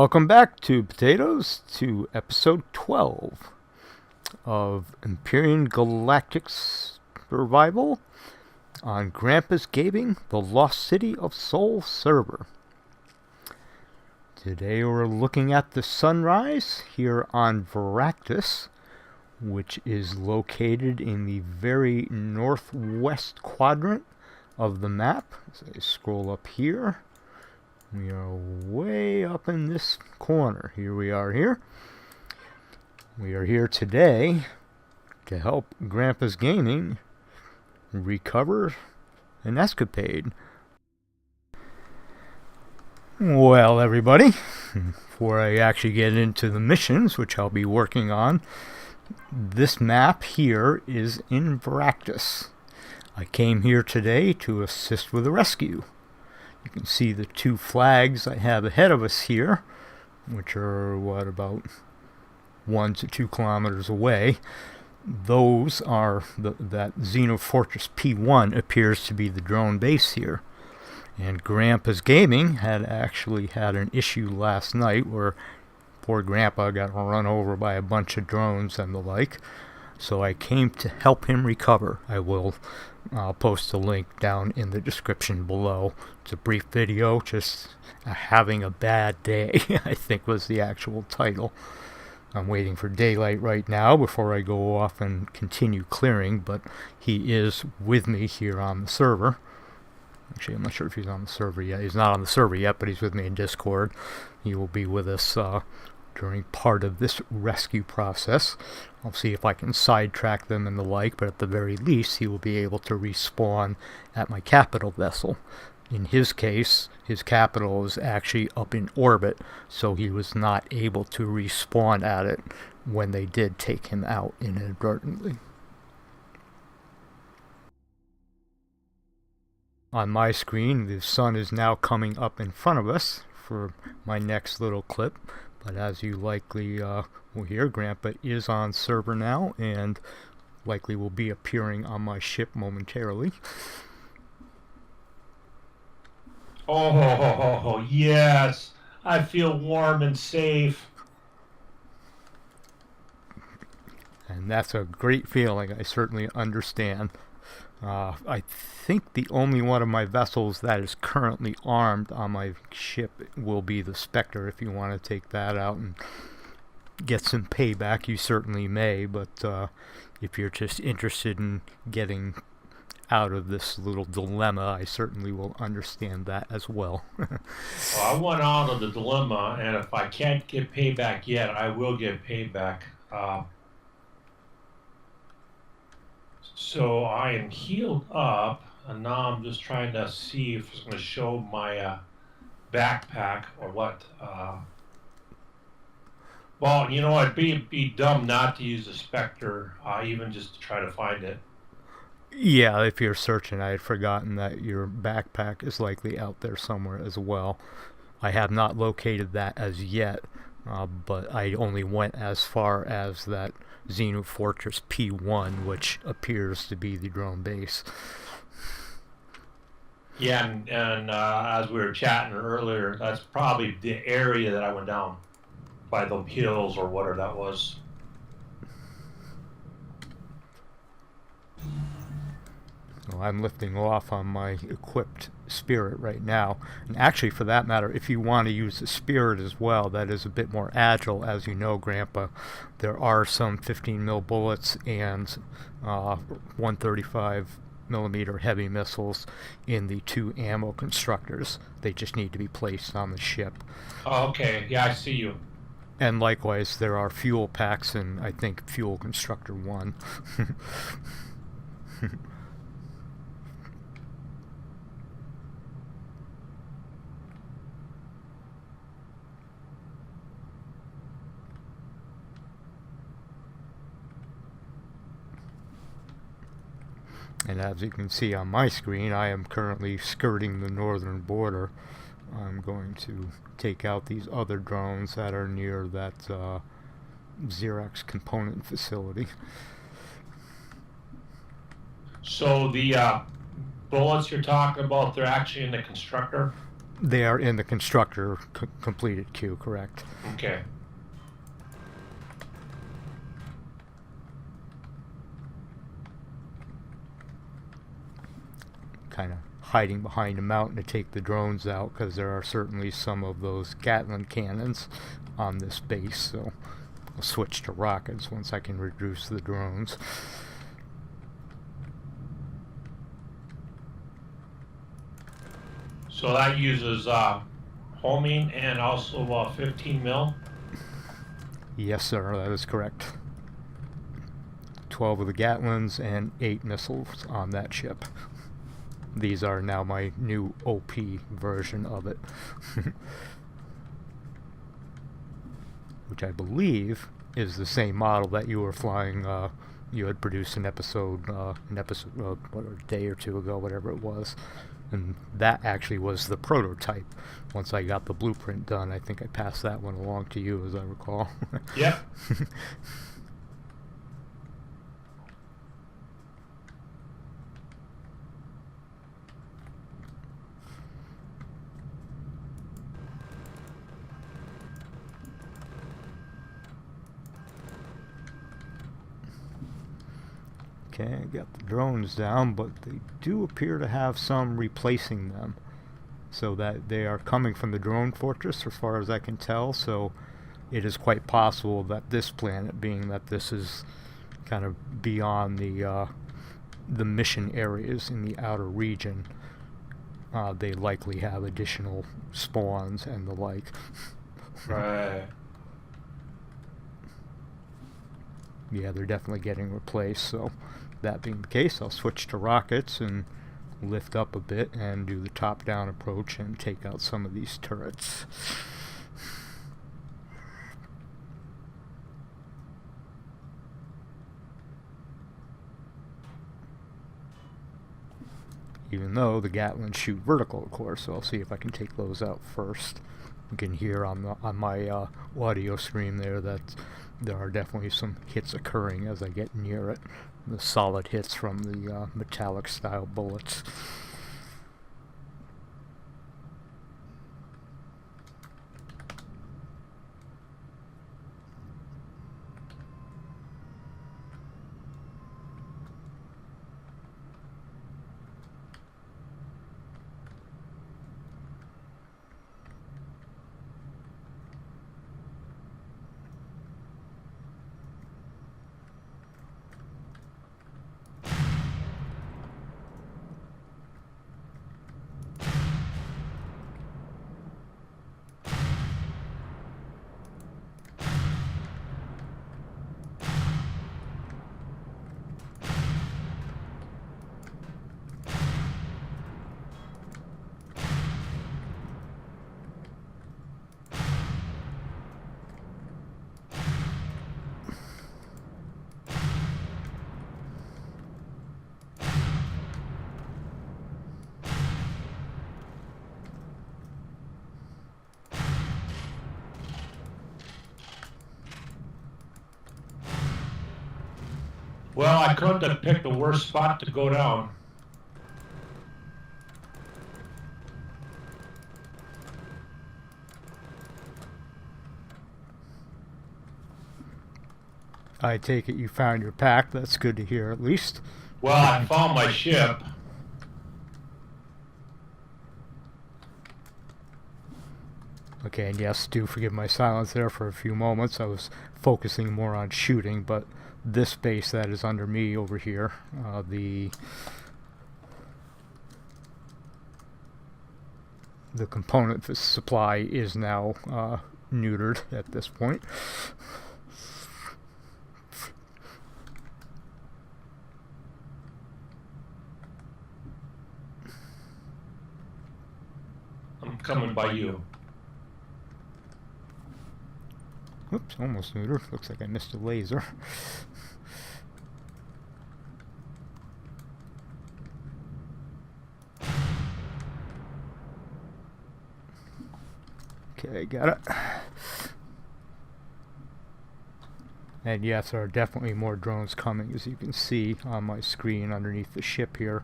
Welcome back to Potatoes, to episode 12 of Empyrion Galactic Survival on Grandpa's Gaming, the Lost City of Soul server. Today we're looking at the sunrise here on Veractus, which is located in the very northwest quadrant of the map. As I scroll up here, we are way up in this corner. Here we are here. We are here today to help Grandpa's Gaming recover an escapade. Well, everybody, before I actually get into the missions, which I'll be working on, this map here is in Veractus. I came here today to assist with a rescue. You can see the two flags I have ahead of us here, which are, about 1 to 2 kilometers away. Those are, that Xeno Fortress P1 appears to be the drone base here. And Grandpa's Gaming had actually had an issue last night where poor Grandpa got run over by a bunch of drones and the like. So I came to help him recover. I'll post a link down in the description below. It's a brief video, just having a bad day, I think was the actual title. I'm waiting for daylight right now before I go off and continue clearing, but he is with me here on the server. Actually, I'm not sure if he's on the server yet. He's not on the server yet, but he's with me in Discord. He will be with us during part of this rescue process. I'll see if I can sidetrack them and the like, but at the very least he will be able to respawn at my capital vessel. In his case, his capital is actually up in orbit, so he was not able to respawn at it when they did take him out inadvertently. On my screen, the sun is now coming up in front of us for my next little clip. But as you likely will hear, Grandpa is on server now and likely will be appearing on my ship momentarily. Oh, yes. I feel warm and safe. And that's a great feeling. I certainly understand. I think the only one of my vessels that is currently armed on my ship will be the Spectre. If you want to take that out and get some payback, you certainly may. But if you're just interested in getting out of this little dilemma, I certainly will understand that as well. Well, I want out of the dilemma, and if I can't get payback yet, I will get payback. So I am healed up, and now I'm just trying to see if it's going to show my backpack or what. Well, you know, it'd be dumb not to use the Spectre, even just to try to find it. Yeah, if you're searching, I had forgotten that your backpack is likely out there somewhere as well. I have not located that as yet, but I only went as far as that Xeno Fortress P1, which appears to be the drone base. Yeah, and as we were chatting earlier, that's probably the area that I went down by the hills or whatever that was. So I'm lifting off on my equipped Spirit right now. And actually, for that matter, if you want to use the Spirit as well, that is a bit more agile. As you know, Grandpa, there are some 15mm bullets and 135 millimeter heavy missiles in the 2 ammo constructors. They just need to be placed on the ship. Oh, okay. Yeah, I see you. And likewise, there are fuel packs in, I think, Fuel Constructor 1. And as you can see on my screen, I am currently skirting the northern border. I'm going to take out these other drones that are near that Xerox component facility. So the bullets you're talking about, they're actually in the constructor? They are in the constructor completed queue, correct? Okay. Kind of hiding behind a mountain to take the drones out, because there are certainly some of those Gatling cannons on this base, so I'll switch to rockets once I can reduce the drones. So that uses homing and also 15 mil. Yes, sir, that is correct. 12 of the Gatlins and 8 missiles on that ship. These are now my new OP version of it. Which I believe is the same model that you were flying, you had produced an episode, a day or two ago, whatever it was. And that actually was the prototype. Once I got the blueprint done, I think I passed that one along to you, as I recall. Yep. Okay, I got the drones down, but they do appear to have some replacing them. So that they are coming from the drone fortress, as far as I can tell, so it is quite possible that this planet, being that this is kind of beyond the mission areas in the outer region, they likely have additional spawns and the like. Right. Yeah, they're definitely getting replaced, so that being the case, I'll switch to rockets and lift up a bit and do the top-down approach and take out some of these turrets. Even though the Gatlins shoot vertical, of course, so I'll see if I can take those out first. You can hear on my audio stream there that there are definitely some hits occurring as I get near it. The solid hits from the metallic style bullets. Well, I couldn't have picked a worse spot to go down. I take it you found your pack. That's good to hear, at least. Well, I found my ship. Okay, and yes, do forgive my silence there for a few moments. I was focusing more on shooting, but this base that is under me over here, the component for supply is now neutered at this point. I'm coming by you. Whoops, almost neutered. Looks like I missed a laser. Okay, got it. And yes, there are definitely more drones coming, as you can see on my screen underneath the ship here.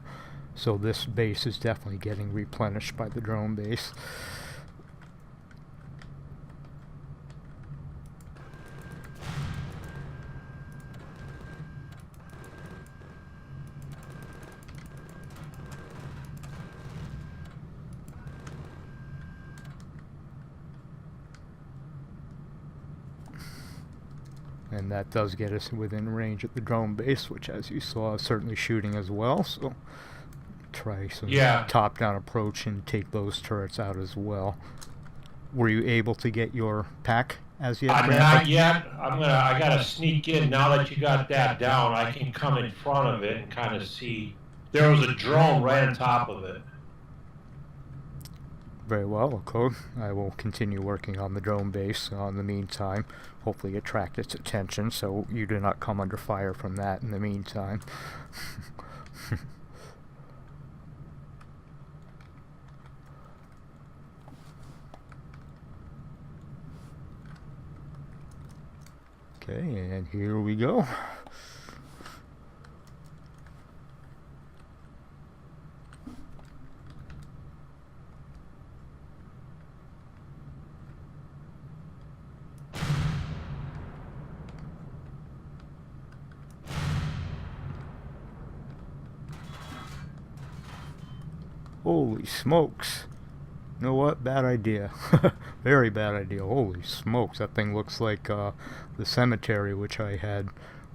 So this base is definitely getting replenished by the drone base. And that does get us within range at the drone base, which, as you saw, is certainly shooting as well. So try some top-down approach and take those turrets out as well. Were you able to get your pack as yet? Not yet. I gotta sneak in. Now that you got that down, I can come in front of it and kind of see. There was a drone right on top of it. Very well, Code. I will continue working on the drone base in the meantime. Hopefully attract its attention so you do not come under fire from that in the meantime. Okay, and here we go. Holy smokes. You know what? Bad idea. Very bad idea. Holy smokes. That thing looks like the cemetery, which I had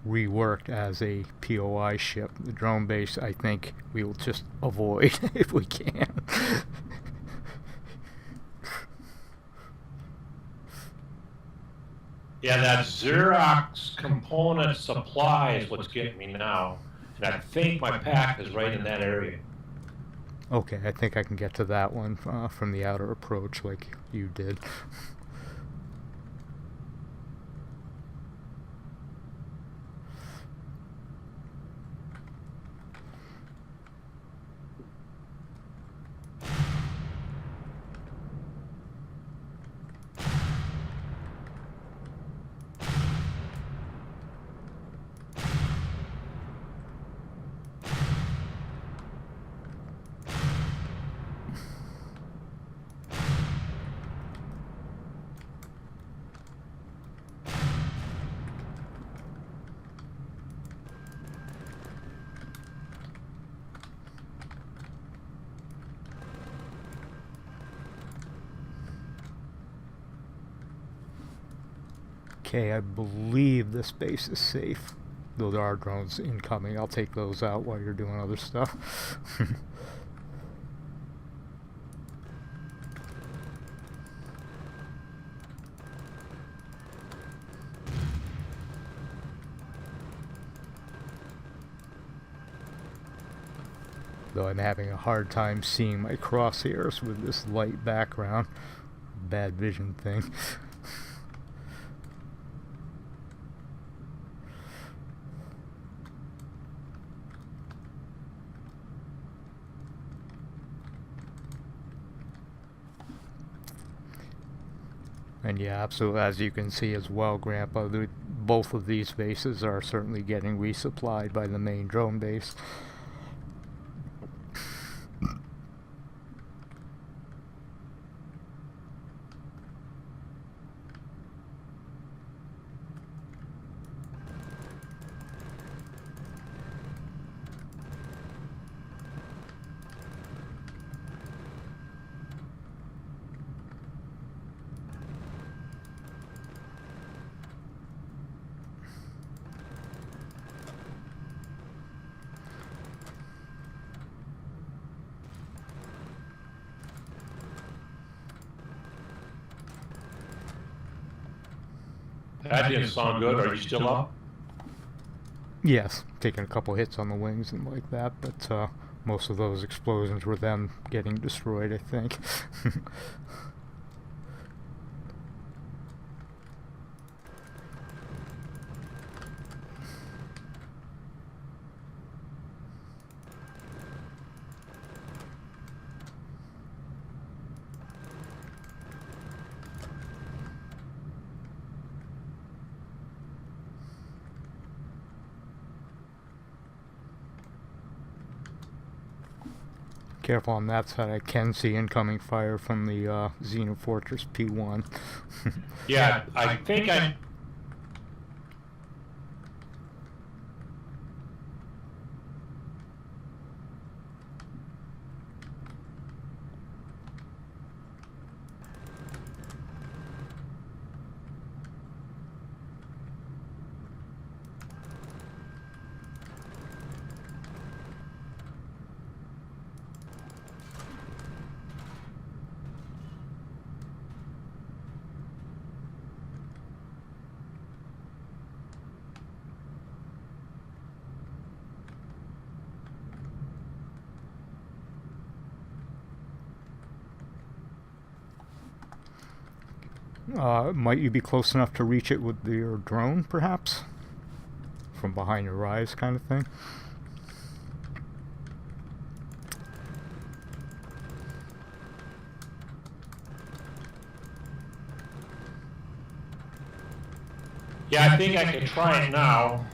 reworked as a POI ship. The drone base, I think we will just avoid if we can. Yeah, that Xerox component supply is what's getting me now. And I think my pack is right in that area. Okay, I think I can get to that one from the outer approach like you did. Okay, I believe this base is safe. Though there are drones incoming. I'll take those out while you're doing other stuff. Though I'm having a hard time seeing my crosshairs with this light background. Bad vision thing. And yeah, absolutely, as you can see as well, Grandpa, both of these bases are certainly getting resupplied by the main drone base. That didn't sound good. Are you still up? Yes, taking a couple hits on the wings and like that, but most of those explosions were them getting destroyed, I think. Careful on that side. I can see incoming fire from the Xeno Fortress P1. Yeah, I think I... Might you be close enough to reach it with your drone, perhaps? From behind your eyes, kind of thing? Yeah, I think I can try it now.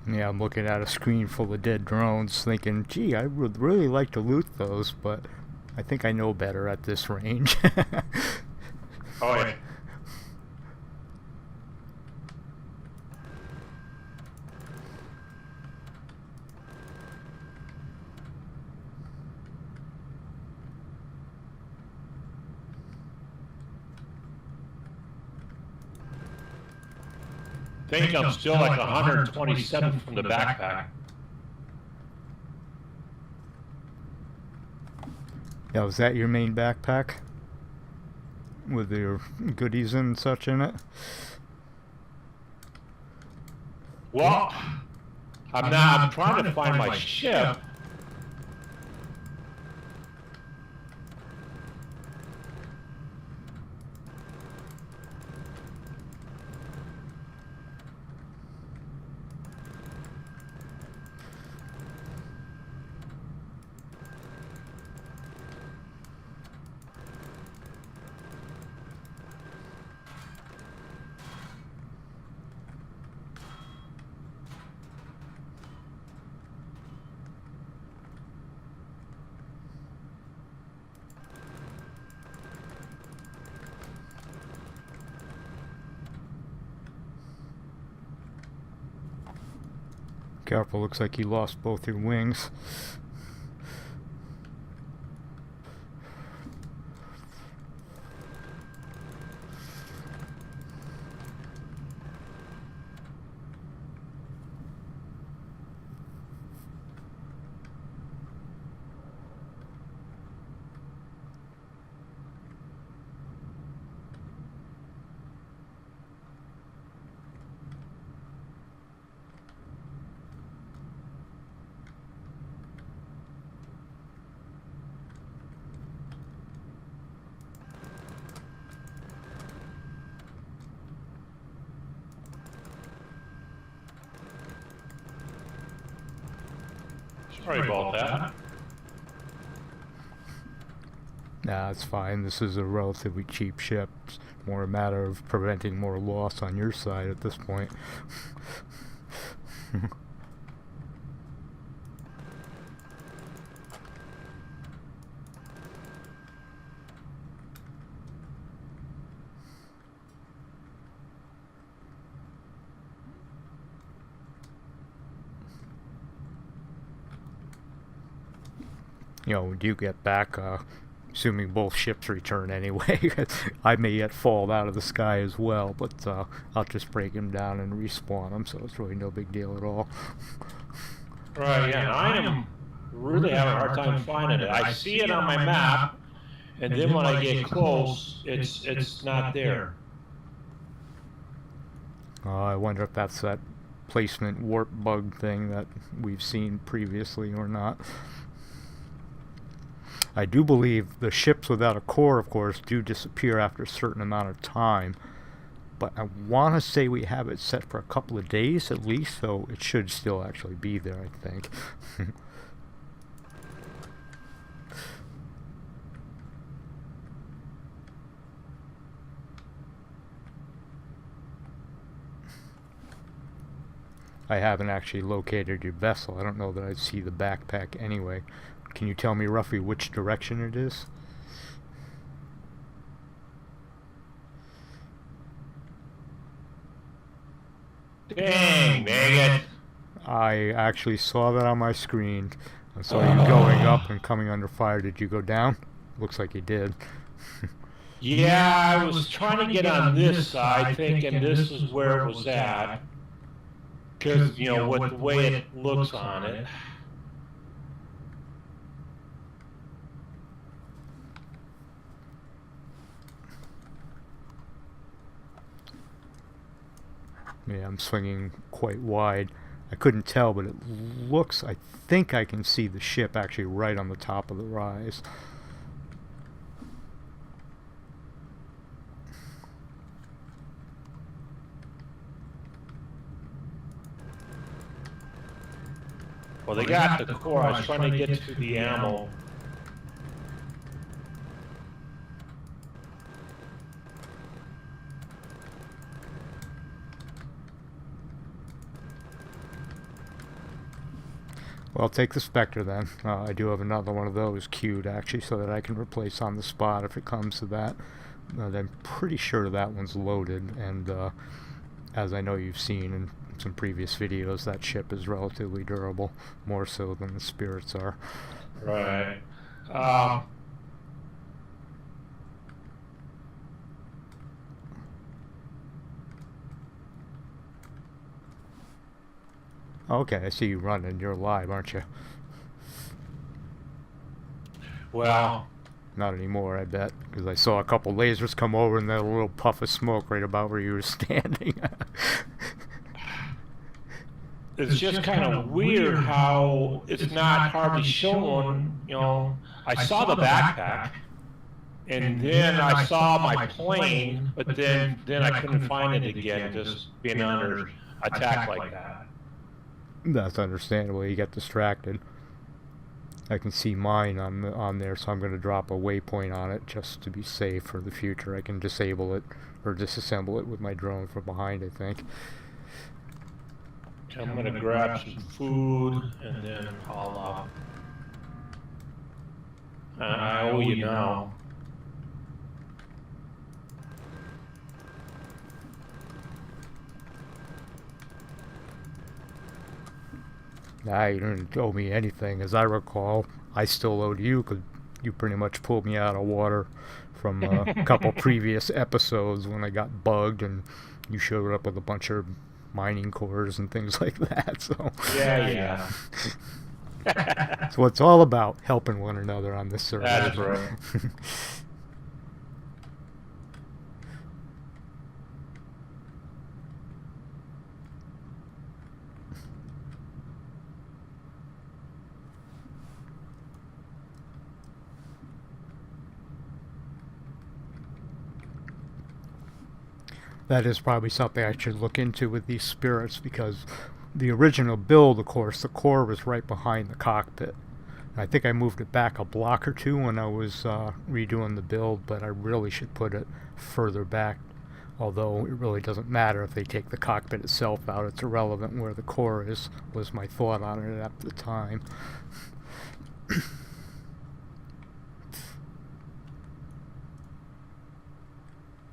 Yeah, I'm looking at a screen full of dead drones thinking, gee, I would really like to loot those, but I think I know better at this range. Oh, yeah. I think I'm still like 127 from the backpack. Yeah, was that your main backpack? With your goodies and such in it? Well, I'm trying to find my ship. Careful, looks like you lost both your wings. Sorry about that. Nah, it's fine. This is a relatively cheap ship. It's more a matter of preventing more loss on your side at this point. You know, when you get back, assuming both ships return anyway, I may yet fall out of the sky as well, but I'll just break him down and respawn him, so it's really no big deal at all. Right, yeah, and I am really having a hard time finding it. I see it on my map, and then when I get close, it's not there. I wonder if that's that replacement warp bug thing that we've seen previously or not. I do believe the ships without a core, of course, do disappear after a certain amount of time. But I want to say we have it set for a couple of days at least, so it should still actually be there, I think. I haven't actually located your vessel. I don't know that I'd see the backpack anyway. Can you tell me roughly which direction it is? Dang, dang it. I actually saw that on my screen. I saw you going up and coming under fire. Did you go down? Looks like you did. Yeah, I was trying to get on this side, thinking this is where it was at. Because, you know, with the way it looks on it. Yeah, I'm swinging quite wide. I couldn't tell, but it looks, I think I can see the ship actually right on the top of the rise. Well, they got the core. I was trying to get to the ammo. Well, I'll take the Spectre then. I do have another one of those queued actually, so that I can replace on the spot if it comes to that. I'm pretty sure that one's loaded, and as I know you've seen in some previous videos, that ship is relatively durable, more so than the spirits are. Right. Okay, I see you running. You're alive, aren't you? Well, not anymore, I bet, because I saw a couple lasers come over and then a little puff of smoke right about where you were standing. it's just kind of weird how it's not hardly shown. You know, I saw the backpack, and then I saw my plane, but then I couldn't find it again, just being under attack like that. That's understandable. You get distracted. I can see mine on there, so I'm going to drop a waypoint on it just to be safe for the future. I can disable it or disassemble it with my drone from behind, I think. I'm going to grab some food and then I'll I owe you now. Nah, you didn't owe me anything. As I recall, I still owed you because you pretty much pulled me out of water from a couple previous episodes when I got bugged and you showed up with a bunch of mining cores and things like that. So yeah. That's what it's all about, helping one another on this server. That's right. That is probably something I should look into with these spirits, because the original build, of course, the core was right behind the cockpit. I think I moved it back a block or two when I was redoing the build, but I really should put it further back, although it really doesn't matter if they take the cockpit itself out. It's irrelevant where the core is, was my thought on it at the time.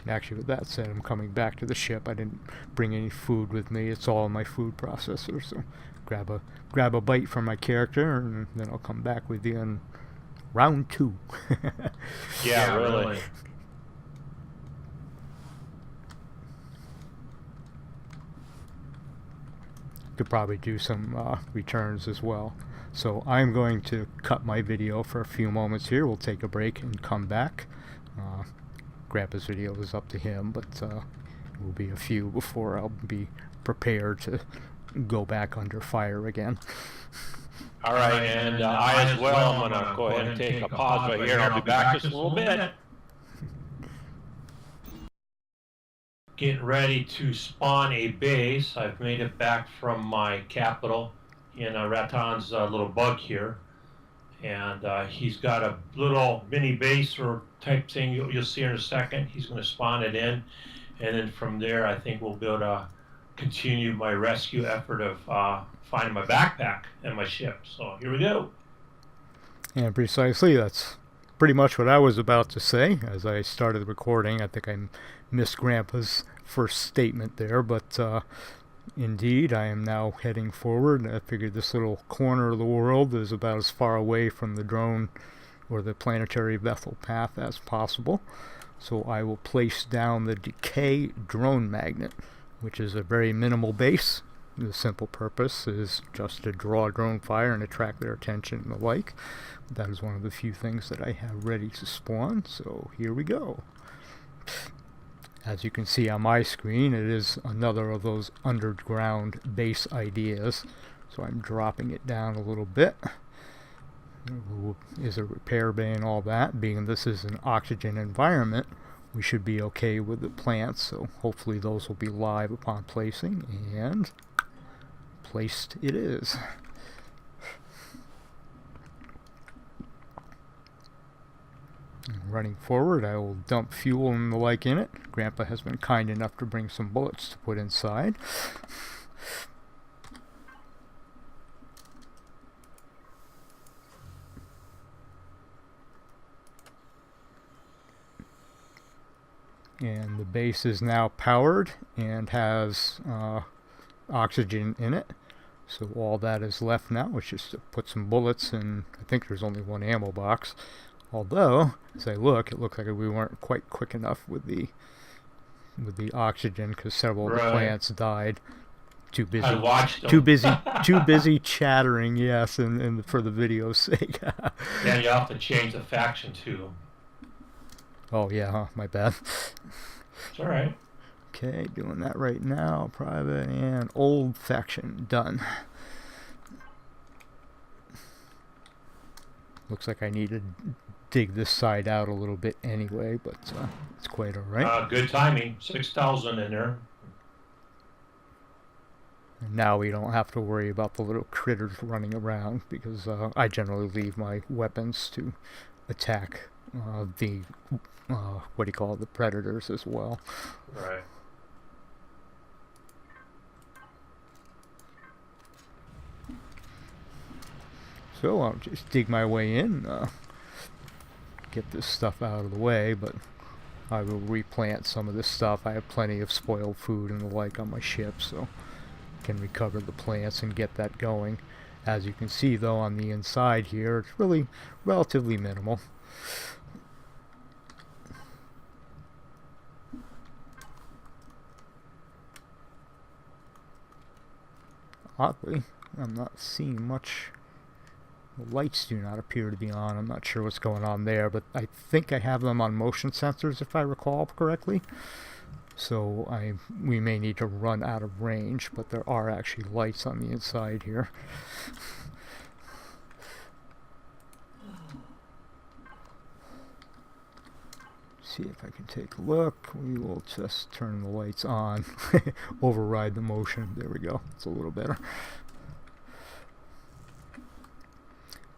Actually, with that said, I'm coming back to the ship. I didn't bring any food with me. It's all in my food processor, so grab a bite from my character, and then I'll come back with you in round 2. Yeah, really. Could probably do some returns as well. So I'm going to cut my video for a few moments here. We'll take a break and come back. Grandpa's video is up to him, but it will be a few before I'll be prepared to go back under fire again. All right, and I as well, I'm going to go ahead and take a pause right here. I'll be back just a little bit. Getting ready to spawn a base. I've made it back from my capital in Raton's little bug here. And he's got a little mini base or type thing you'll see in a second. He's going to spawn it in. And then from there, I think we'll be able to continue my rescue effort of finding my backpack and my ship. So here we go. And precisely, that's pretty much what I was about to say as I started recording. I think I missed Grandpa's first statement there, but indeed, I am now heading forward. I figured this little corner of the world is about as far away from the drone or the planetary vessel path as possible. So I will place down the decay drone magnet, which is a very minimal base. The simple purpose is just to draw drone fire and attract their attention and the like. That is one of the few things that I have ready to spawn, so here we go. As you can see on my screen, it is another of those underground base ideas. So I'm dropping it down a little bit. Is a repair bay and all that. Being this is an oxygen environment, we should be okay with the plants. So hopefully those will be live upon placing. And placed it is. Running forward, I will dump fuel and the like in it. Grandpa has been kind enough to bring some bullets to put inside. And the base is now powered and has oxygen in it. So all that is left now is just to put some bullets in. I think there's only one ammo box. Although, as I look, it looks like we weren't quite quick enough with the oxygen because several of the plants died. Too busy. I watched them. Too busy chattering. Yes, and for the video's sake. Yeah, you have to change the faction too. Oh yeah, huh? My bad. It's all right. Okay, doing that right now. Private and old faction done. Looks like I need to dig this side out a little bit anyway, but it's quite all right. Good timing. 6,000 in there. And now we don't have to worry about the little critters running around because I generally leave my weapons to attack the what do you call it, the predators as well. Right. So I'll just dig my way in, get this stuff out of the way, but I will replant some of this stuff. I have plenty of spoiled food and the like on my ship, so I can recover the plants and get that going. As you can see though on the inside here, it's really relatively minimal. Oddly, I'm not seeing much. The lights do not appear to be on. I'm not sure what's going on there, but I think I have them on motion sensors if I recall correctly. So we may need to run out of range, but there are actually lights on the inside here. See if I can take a look. We will just turn the lights on. Override the motion. There we go. It's a little better.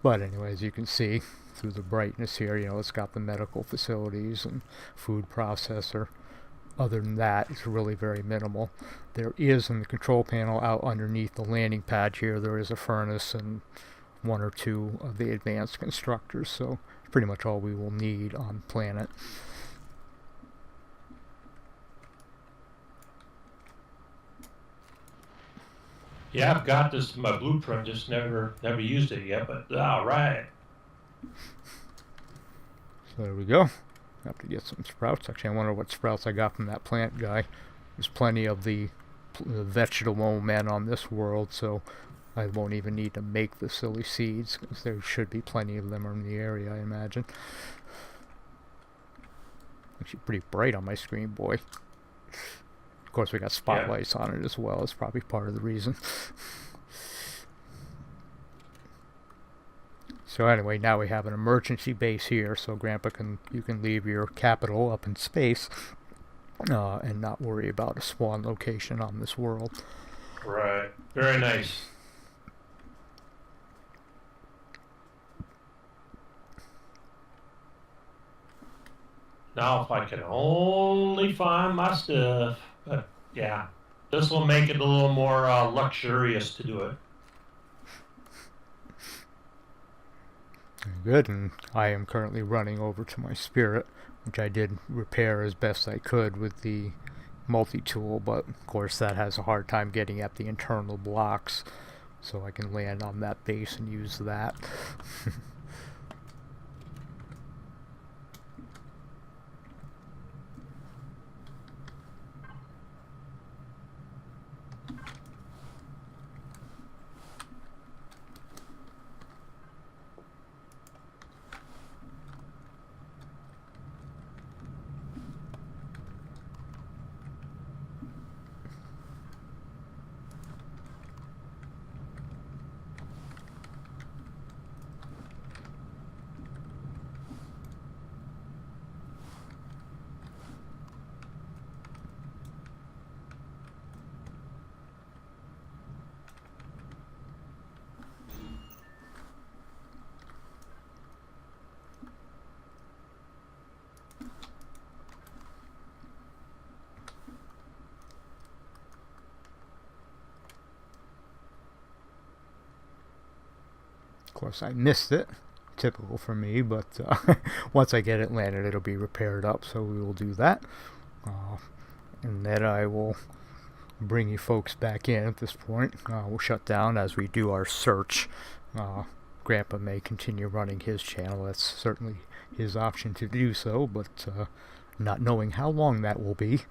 But anyway, as you can see through the brightness here, you know, it's got the medical facilities and food processor. Other than that, it's really very minimal. There is in the control panel out underneath the landing pad here, there is a furnace and one or two of the advanced constructors, so pretty much all we will need on the planet. Yeah, I've got this in my blueprint, just never used it yet, but all right. So there we go. Have to get some sprouts. Actually, I wonder what sprouts I got from that plant guy. There's plenty of the vegetable men on this world, so I won't even need to make the silly seeds, because there should be plenty of them in the area, I imagine. Actually pretty bright on my screen, boy. Of course, we got spotlights on it as well. It's probably part of the reason. So anyway, now we have an emergency base here, so Grandpa you can leave your capital up in space and not worry about a spawn location on this world. Right. Very nice. Now, if I can only find my stuff, but yeah, this will make it a little more luxurious to do it. Good, and I am currently running over to my spirit, which I did repair as best I could with the multi-tool, but of course that has a hard time getting at the internal blocks, so I can land on that base and use that. Of course, I missed it. Typical for me, but once I get it landed, it'll be repaired up, so we will do that. And then I will bring you folks back in at this point. We'll shut down as we do our search. Grandpa may continue running his channel. That's certainly his option to do so, but not knowing how long that will be,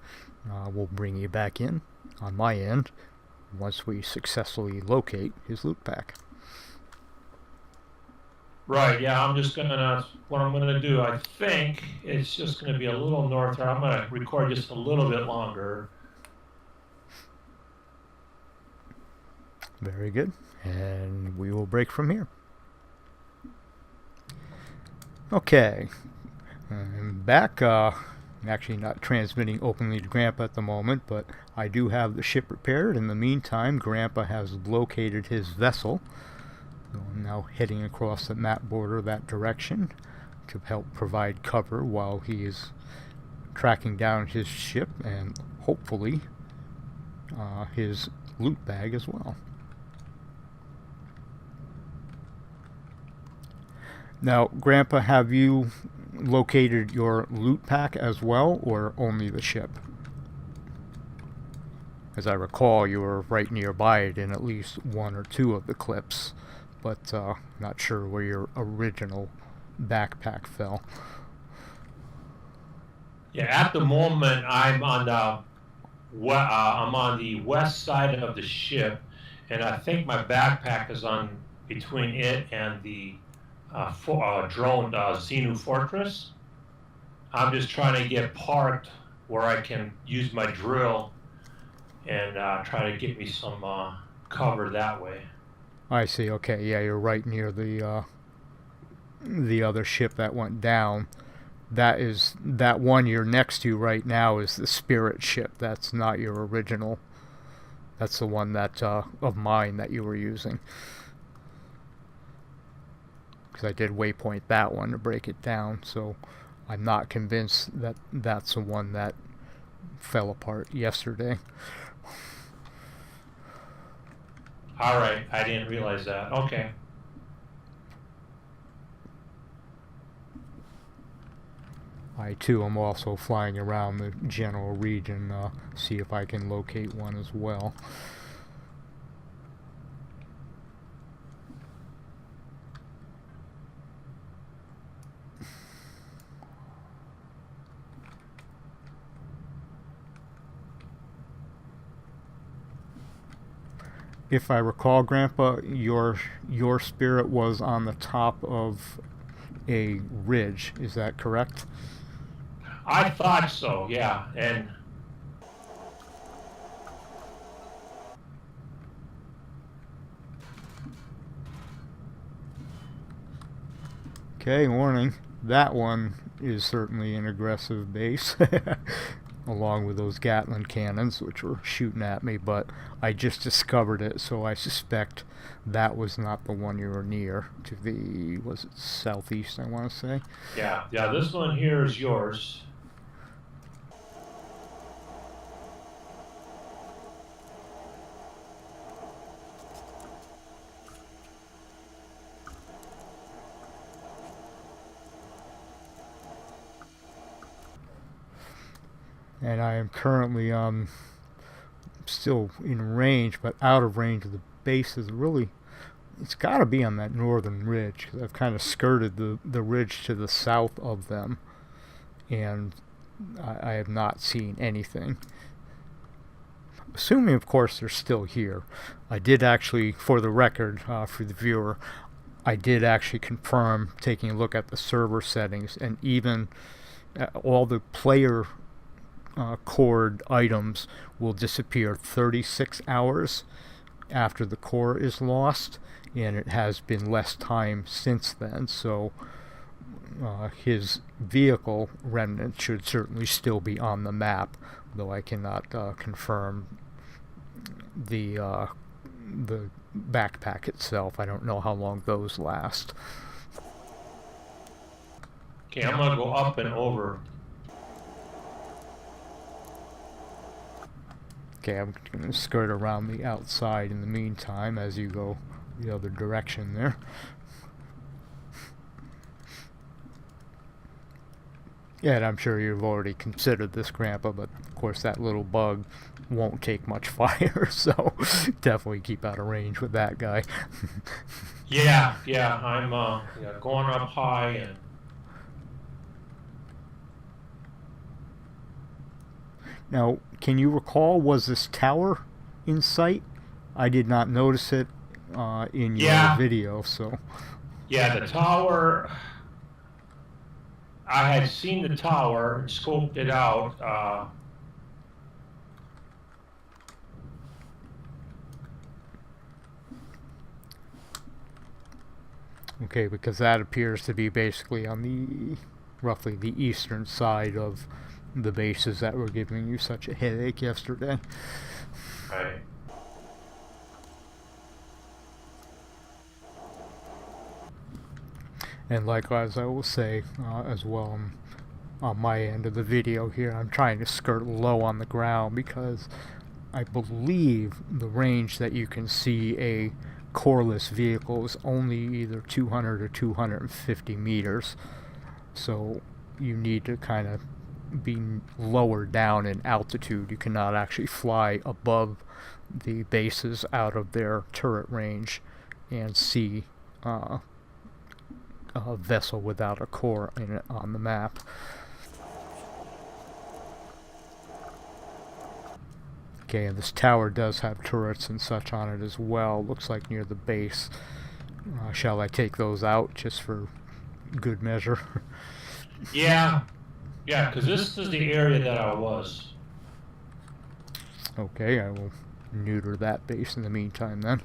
we'll bring you back in on my end once we successfully locate his loot pack. Right, yeah, what I'm gonna do, I think it's just gonna be a little north, or I'm gonna record just a little bit longer. Very good, and we will break from here. Okay, I'm back. I'm actually not transmitting openly to Grandpa at the moment, but I do have the ship repaired. In the meantime, Grandpa has located his vessel. So I'm now heading across the map border that direction to help provide cover while he is tracking down his ship and hopefully his loot bag as well. Now, Grandpa, have you located your loot pack as well, or only the ship? As I recall, you were right nearby it in at least one or two of the clips, but not sure where your original backpack fell. Yeah, at the moment I'm on the west side of the ship, and I think my backpack is on between it and the drone Xenu Fortress. I'm just trying to get parked where I can use my drill and try to get me some cover that way. I see. Okay, yeah, you're right near the other ship that went down. That one you're next to right now is the Spirit ship. That's not your original. That's the one that of mine that you were using. Because I did waypoint that one to break it down, so I'm not convinced that that's the one that fell apart yesterday. All right, I didn't realize that. Okay. I too am also flying around the general region, see if I can locate one as well. If I recall, Grandpa, your spirit was on the top of a ridge. Is that correct? I thought so, yeah. And Okay, warning. That one is certainly an aggressive base, along with those Gatling cannons, which were shooting at me, but I just discovered it, so I suspect that was not the one you were near. To the, was it southeast, I want to say? Yeah, this one here is yours. And I am currently still in range, but out of range of the bases. Really, it's got to be on that northern ridge, because I've kind of skirted the ridge to the south of them, and I have not seen anything. Assuming, of course, they're still here. I did actually, for the record, for the viewer, I did actually confirm, taking a look at the server settings, and even all the player cord items will disappear 36 hours after the core is lost, and it has been less time since then, so his vehicle remnant should certainly still be on the map, though I cannot confirm the backpack itself. I don't know how long those last. Okay, I'm gonna go up and over. Okay, I'm going to skirt around the outside in the meantime as you go the other direction there. Yeah, and I'm sure you've already considered this, Grandpa, but of course that little bug won't take much fire, so definitely keep out of range with that guy. Yeah, I'm going up high and... Now, can you recall, was this tower in sight? I did not notice it in your video, so... Yeah, the tower... I had seen the tower, scoped it out. Okay, because that appears to be basically on the roughly the eastern side of the bases that were giving you such a headache yesterday. Right. And likewise, I will say as well, on my end of the video here, I'm trying to skirt low on the ground because I believe the range that you can see a coreless vehicle is only either 200 or 250 meters. So you need to kind of be lower down in altitude. You cannot actually fly above the bases out of their turret range and see a vessel without a core in it on the map. Okay, and this tower does have turrets and such on it as well. Looks like near the base. Shall I take those out just for good measure? Yeah, because this is the area that I was. Okay, I will neuter that base in the meantime then.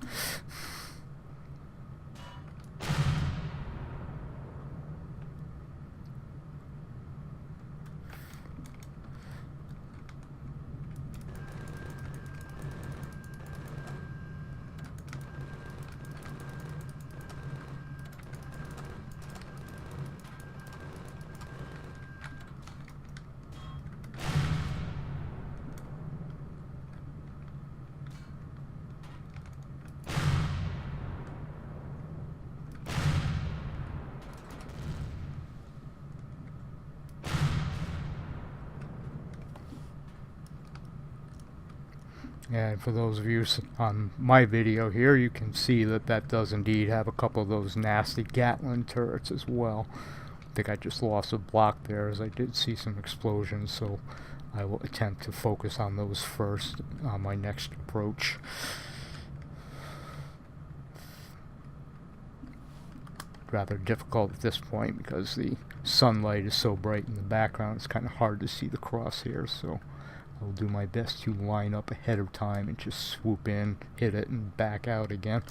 And for those of you on my video here, you can see that that does indeed have a couple of those nasty Gatling turrets as well. I think I just lost a block there as I did see some explosions, so I will attempt to focus on those first on my next approach. Rather difficult at this point because the sunlight is so bright in the background, it's kind of hard to see the crosshairs, so I'll do my best to line up ahead of time and just swoop in, hit it, and back out again.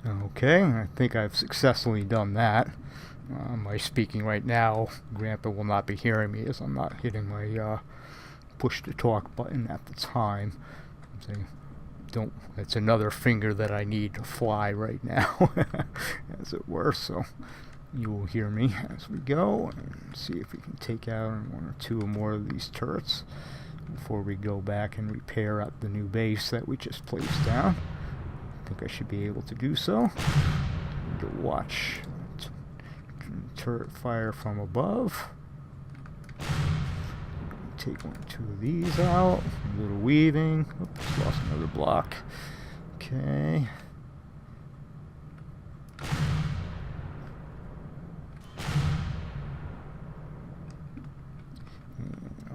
Okay, I think I've successfully done that. My speaking right now, Grandpa will not be hearing me as I'm not hitting my push to talk button at the time. I'm saying, don't. It's another finger that I need to fly right now, as it were. So you will hear me as we go and see if we can take out one or two more of these turrets before we go back and repair at the new base that we just placed down. I think I should be able to do so. To watch turret fire from above. Take one or two of these out. A little weaving. Oops, lost another block. Okay.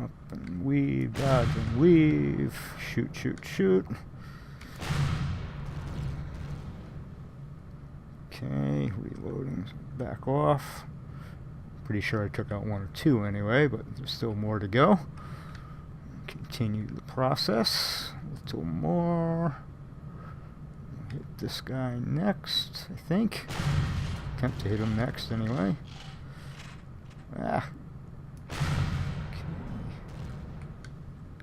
Up and weave, dodge and weave. Shoot, shoot, shoot. Okay, reloading, back off. Pretty sure I took out one or two anyway, but there's still more to go. Continue the process. A little more. Hit this guy next, I think. Attempt to hit him next anyway. Ah. Okay.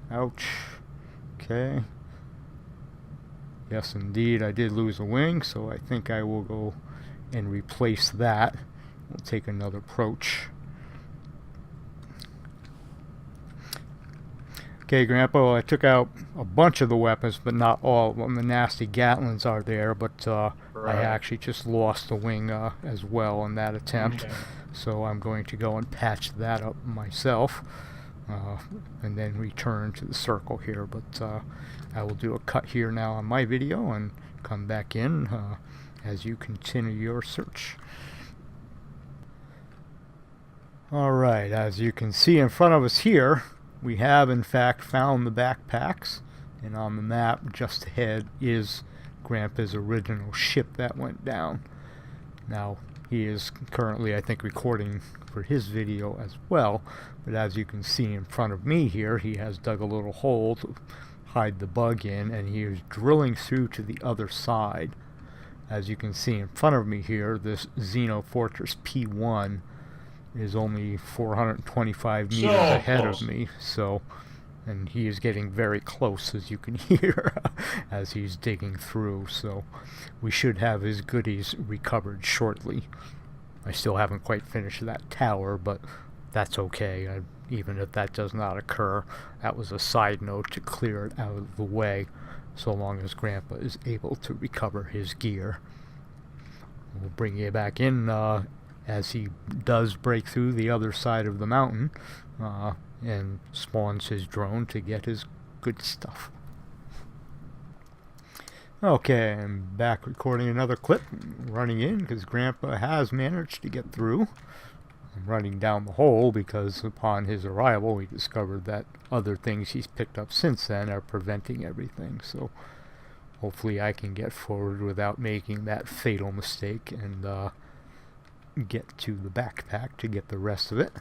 Ouch. Okay. Yes, indeed, I did lose a wing, so I think I will go and replace that. We'll take another approach. Okay, Grandpa, I took out a bunch of the weapons, but not all of them. The nasty Gatlins are there, but I actually just lost a wing as well in that attempt. Okay. So I'm going to go and patch that up myself. And then return to the circle here, but I will do a cut here now on my video and come back in as you continue your search. Alright, as you can see in front of us here, we have in fact found the backpacks, and on the map just ahead is Grandpa's original ship that went down. Now, he is currently, I think, recording for his video as well, but as you can see in front of me here, he has dug a little hole to hide the bug in, and he is drilling through to the other side. As you can see in front of me here, this Xeno Fortress P1 is only 425 meters ahead of me, so, and he is getting very close, as you can hear, as he's digging through, so we should have his goodies recovered shortly. I still haven't quite finished that tower, but that's okay. Even if that does not occur, that was a side note to clear it out of the way, so long as Grandpa is able to recover his gear. We'll bring you back in as he does break through the other side of the mountain and spawns his drone to get his good stuff. Okay, I'm back recording another clip, running in because Grandpa has managed to get through. I'm running down the hole because upon his arrival he discovered that other things he's picked up since then are preventing everything, so hopefully I can get forward without making that fatal mistake and get to the backpack to get the rest of it.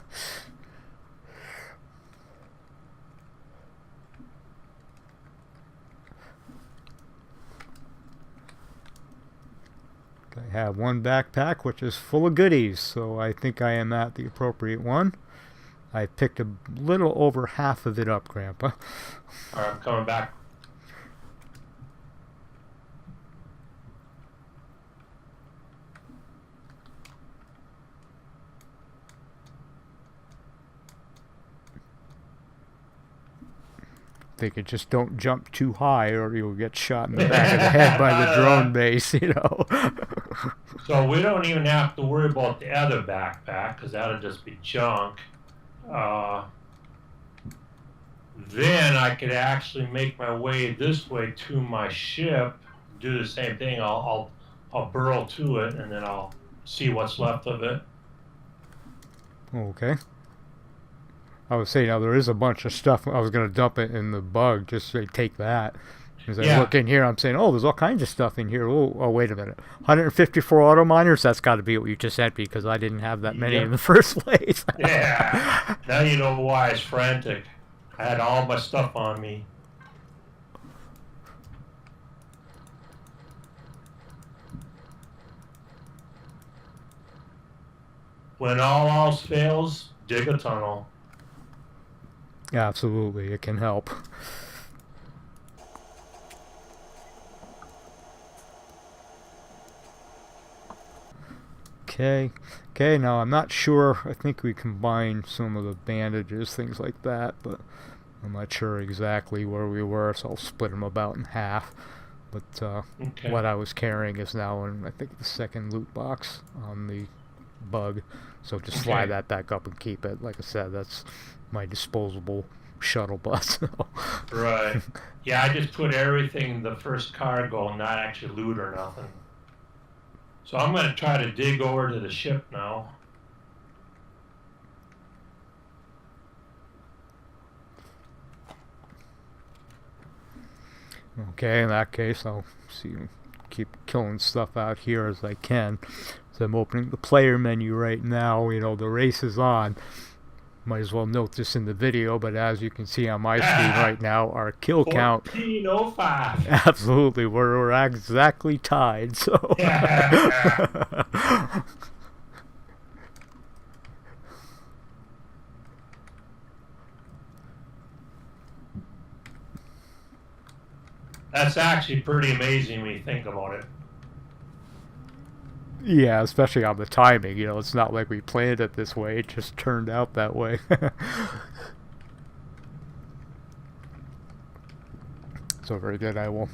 I have one backpack which is full of goodies, so I think I am at the appropriate one. I picked a little over half of it up, Grandpa. Alright, I'm coming back. Think it just don't jump too high or you'll get shot in the back of the head by the drone base, you know. So we don't even have to worry about the other backpack because that'll just be junk. Then I could actually make my way this way to my ship, do the same thing. I'll burrow to it and then I'll see what's left of it. Okay. I was saying, now there is a bunch of stuff. I was going to dump it in the bug, just say take that. As I look in here, I'm saying, oh, there's all kinds of stuff in here. Oh, wait a minute. 154 auto miners? That's got to be what you just sent me because I didn't have that many in the first place. Yeah. Now you know why I was frantic. I had all my stuff on me. when all else fails, dig a tunnel. Absolutely, it can help. Okay, now I'm not sure. I think we combined some of the bandages, things like that, but I'm not sure exactly where we were, so I'll split them about in half. But Okay. what I was carrying is now in, I think, the second loot box on the bug. So just slide that back up and keep it. Like I said, that's my disposable shuttle bus. Right. Yeah, I just put everything in the first cargo, not actually loot or nothing. So I'm going to try to dig over to the ship now. Okay, in that case, I'll keep killing stuff out here as I can. So I'm opening the player menu right now. You know, the race is on. Might as well note this in the video, but as you can see on my screen right now, our kill count. 1405. Absolutely, we're exactly tied. So. That's actually pretty amazing when you think about it. Yeah, especially on the timing. You know, it's not like we planned it this way. It just turned out that way. So very good. I will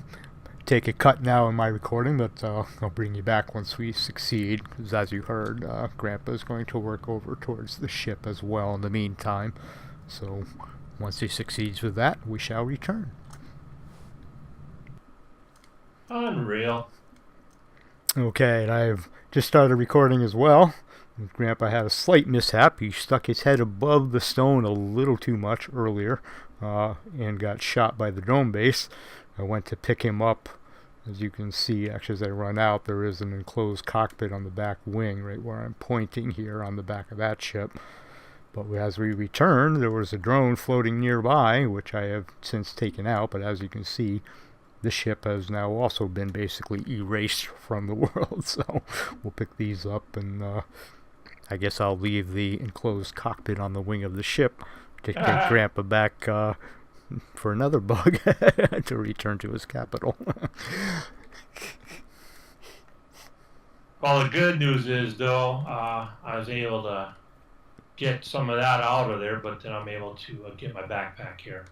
take a cut now in my recording, but I'll bring you back once we succeed. Because as you heard, Grandpa is going to work over towards the ship as well in the meantime. So once he succeeds with that, we shall return. Unreal. Okay, and I've just started recording as well. Grandpa had a slight mishap. He stuck his head above the stone a little too much earlier and got shot by the drone base. I went to pick him up. As you can see, actually, as I run out, there is an enclosed cockpit on the back wing, right where I'm pointing here on the back of that ship. But as we returned, there was a drone floating nearby, which I have since taken out. But as you can see, the ship has now also been basically erased from the world. So we'll pick these up, and I guess I'll leave the enclosed cockpit on the wing of the ship to get Grandpa back for another bug to return to his capital. Well, the good news is, though, I was able to get some of that out of there, but then I'm able to get my backpack here.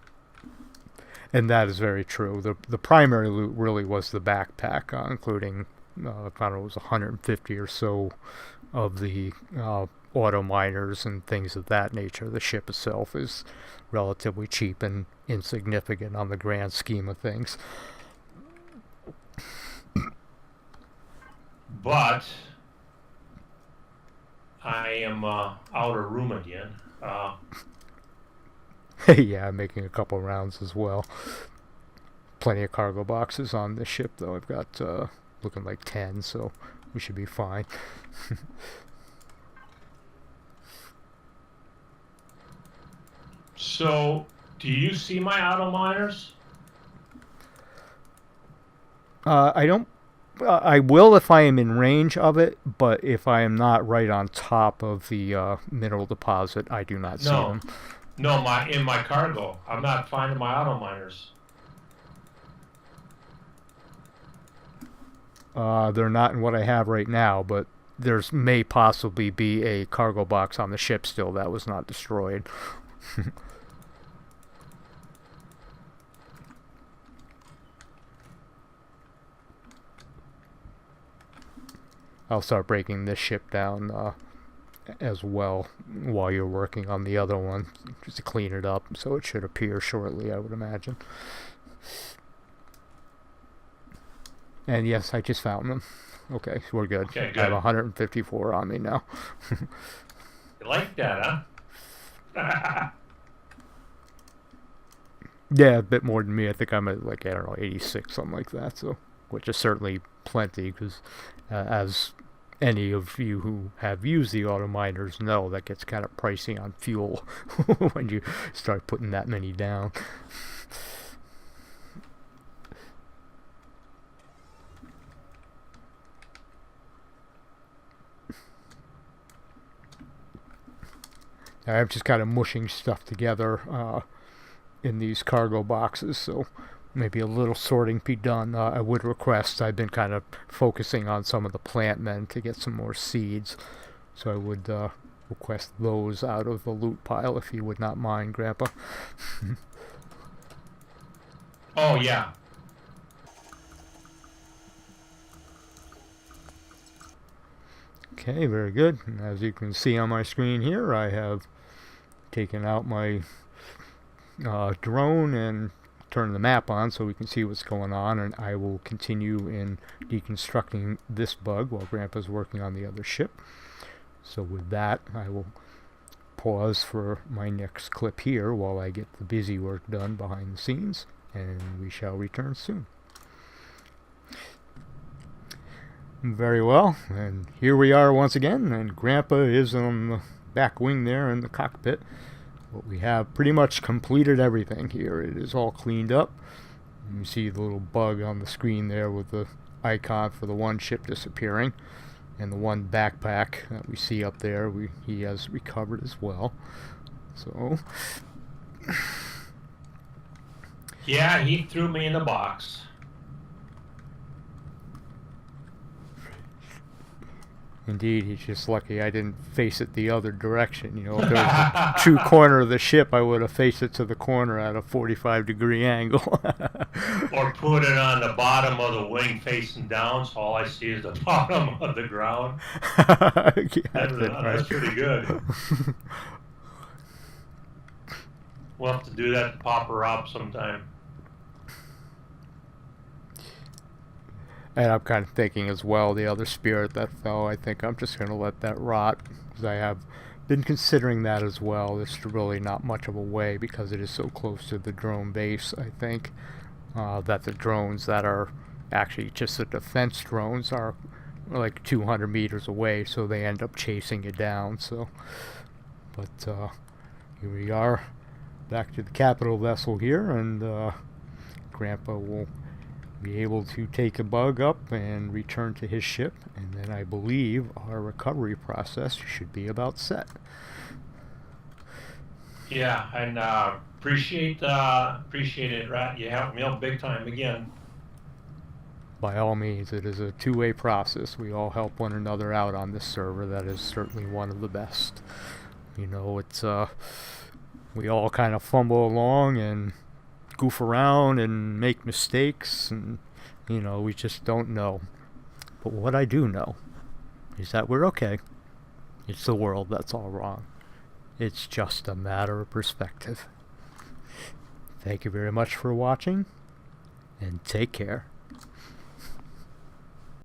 And that is very true. The primary loot really was the backpack, including, I thought it was 150 or so of the auto miners and things of that nature. The ship itself is relatively cheap and insignificant on the grand scheme of things. But I am out of room again. Yeah, I'm making a couple rounds as well. Plenty of cargo boxes on this ship, though. I've got looking like 10, so we should be fine. So, do you see my auto miners? I don't. I will if I am in range of it, but if I am not right on top of the mineral deposit, I do not see them. No, in my cargo. I'm not finding my auto miners. They're not in what I have right now, but there's may possibly be a cargo box on the ship still that was not destroyed. I'll start breaking this ship down as well while you're working on the other one, just to clean it up, so it should appear shortly, I would imagine. And yes, I just found them. Okay, so we're good. Okay, good. I have 154 on me now. You like that, huh? Yeah, a bit more than me. I think I'm at, like, I don't know, 86, something like that. So, which is certainly plenty, because as any of you who have used the auto miners know, that gets kind of pricey on fuel when you start putting that many down. I'm just kind of mushing stuff together in these cargo boxes, so maybe a little sorting be done. I would request, I've been kind of focusing on some of the plant men to get some more seeds, so I would request those out of the loot pile if you would not mind, Grandpa. Oh, yeah. Okay, very good. And as you can see on my screen here, I have taken out my drone and turn the map on so we can see what's going on, and I will continue in deconstructing this bug while Grandpa's working on the other ship. So with that, I will pause for my next clip here while I get the busy work done behind the scenes, and we shall return soon. Very well, and here we are once again, and Grandpa is on the back wing there in the cockpit. But we have pretty much completed everything here. It is all cleaned up. You see the little bug on the screen there with the icon for the one ship disappearing, and the one backpack that we see up there, he has recovered as well. So yeah, he threw me in the box. Indeed, he's just lucky I didn't face it the other direction. You know, if there was a true corner of the ship, I would have faced it to the corner at a 45-degree angle. Or put it on the bottom of the wing facing down, so all I see is the bottom of the ground. That's pretty good. We'll have to do that to pop her up sometime. And I'm kind of thinking as well, the other spirit that fell, I think I'm just going to let that rot, because I have been considering that as well. There's really not much of a way, because it is so close to the drone base, I think, that the drones that are actually just the defense drones are like 200 meters away, so they end up chasing it down. So, but here we are, back to the capital vessel here, and Grandpa will be able to take a bug up and return to his ship, and then I believe our recovery process should be about set. Yeah, and appreciate it, Rat. You helped me out big time again. By all means, it is a two-way process. We all help one another out on this server. That is certainly one of the best. You know, it's we all kind of fumble along and goof around and make mistakes, and you know, we just don't know. But what I do know is that we're okay. It's the world that's all wrong. It's just a matter of perspective. Thank you very much for watching, and take care.